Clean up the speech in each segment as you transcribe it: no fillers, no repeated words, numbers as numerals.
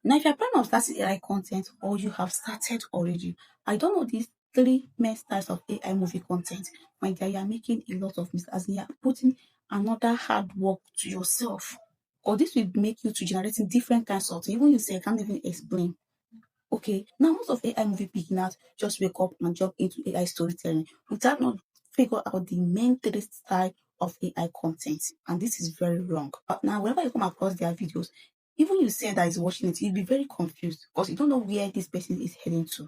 Now, if you're planning on starting AI content or you have started already, I don't know these three main styles of AI movie content. My dear, you are making a lot of mistakes, as in you are putting another hard work to yourself. Or this will make you to generating different kinds of things. Even you say, I can't even explain. Okay, now most of AI movie beginners just wake up and jump into AI storytelling without not figure out the main three style of AI content, and this is very wrong. Now, whenever you come across their videos, even you say that is watching it, you'll be very confused because you don't know where this person is heading to.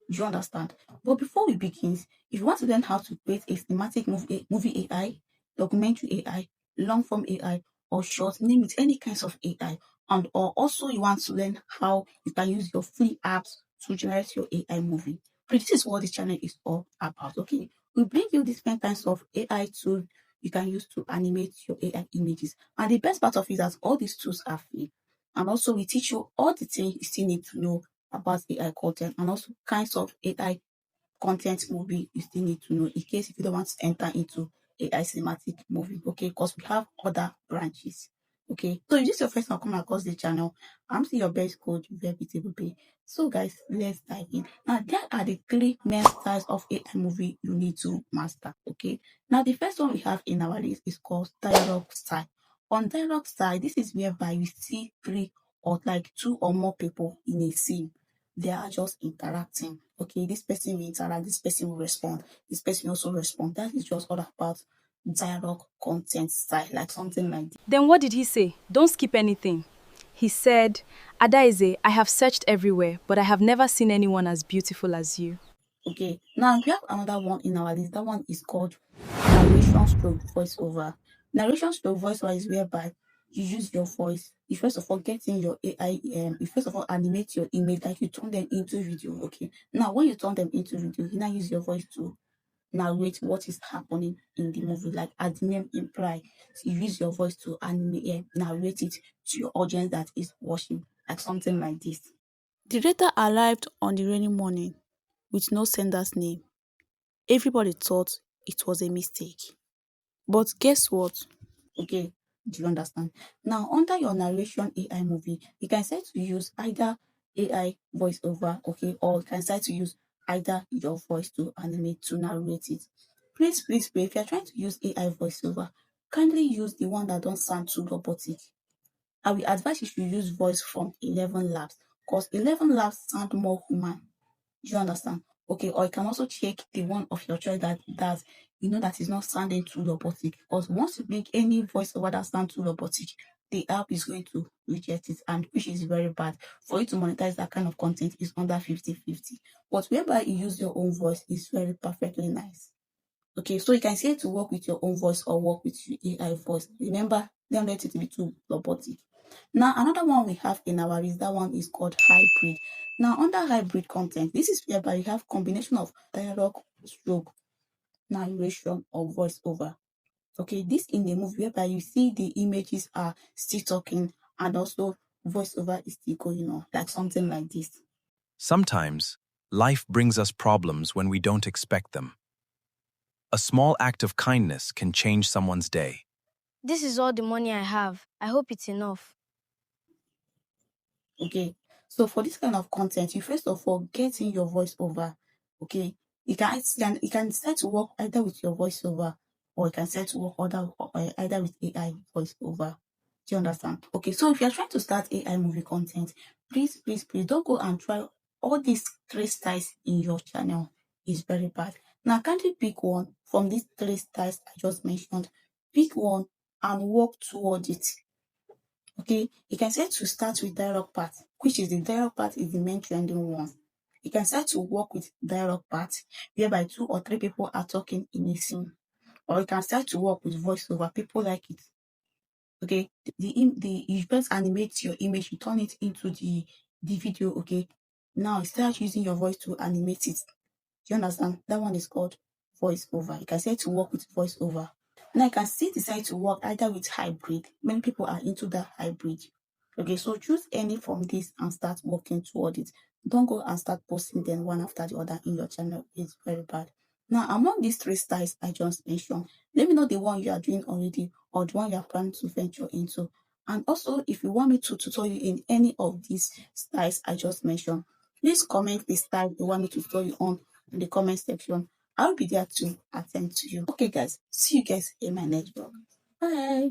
Do you understand? But before we begin, if you want to learn how to create a cinematic movie AI, documentary AI, long form AI, or short, name it any kinds of AI, and or also you want to learn how you can use your free apps to generate your AI movie. This is what this channel is all about. Okay, we bring you different kinds of AI tools you can use to animate your AI images, and the best part of it is that all these tools are free, and also we teach you all the things you still need to know about AI content and also kinds of AI content movie you still need to know in case if you don't want to enter into AI cinematic movie, okay? Because we have other branches, okay? So if this is your first time coming across the channel, I'm still your best coach, Ebube. So guys, let's dive in. Now, there are the three main styles of AI movie you need to master, okay? Now, the first one we have in our list is called dialogue style. On dialogue style, this is whereby you see three or like two or more people in a scene. They are just interacting. Okay, this person will interact, this person will respond, this person will also respond. That is just all about dialogue content style, like something like this. Then what did he say? Don't skip anything. He said, Adaize, I have searched everywhere, but I have never seen anyone as beautiful as you. Okay, now we have another one in our list. That one is called narration stroke voiceover. Narration stroke voiceover is whereby you use your voice. You first of all get in your AI, you first of all animate your image, like you turn them into video. Okay, now when you turn them into video, you now use your voice to narrate what is happening in the movie, like as the name imply. So you use your voice to animate, narrate it to your audience that is watching, like something like this. The letter arrived on the rainy morning with no sender's name. Everybody thought it was a mistake. But guess what? Okay, do you understand? Now, under your narration AI movie, you can start to use either AI voiceover, okay, or you can start to use either your voice to animate to narrate it. Please, if you're trying to use AI voiceover, kindly use the one that don't sound too robotic. I will advise you should use voice from 11 Labs because 11 Labs sound more human. Do you understand? Okay, or you can also check the one of your choice that you know that is not sounding too robotic. Because once you make any voiceover that sounds too robotic, the app is going to reject it, and which is very bad. For you to monetize that kind of content is under 50-50. But whereby you use your own voice is very perfectly nice. Okay, so you can say to work with your own voice or work with your AI voice. Remember, don't let it be too robotic. Now, another one we have in our list, that one is called hybrid. Now, under hybrid content, this is whereby you have combination of dialogue, stroke, narration, or voiceover. Okay, this in the movie whereby you see the images are still talking and also voiceover is still going on, like something like this. Sometimes, life brings us problems when we don't expect them. A small act of kindness can change someone's day. This is all the money I have. I hope it's enough. Okay, so for this kind of content, you first of all get in your voiceover. Okay, you can start to work either with your voiceover or you can start to work either with AI voiceover. Do you understand? Okay, so if you're trying to start AI movie content, please don't go and try all these three styles in your channel. It's very bad. Now, can't you pick one from these three styles I just mentioned? Pick one and work towards it. Okay, you can start to start with dialogue part, which is the dialogue part is the main trending one. You can start to work with dialogue part, whereby two or three people are talking in a scene, or you can start to work with voiceover. People like it. Okay, you first animate your image, you turn it into the video. Okay, now start using your voice to animate it. Do you understand? That one is called voiceover. You can start to work with voiceover. Now I can still decide to work either with hybrid. Many people are into that hybrid. Okay, so choose any from this and start working toward it. Don't go and start posting them one after the other in your channel. It's very bad. Now, among these three styles I just mentioned, let me know the one you are doing already or the one you are planning to venture into. And also, if you want me to tutor you in any of these styles I just mentioned, please comment the style you want me to tutor you on in the comment section. I'll be there to attend to you. Okay, guys, see you guys in my next vlog. Bye.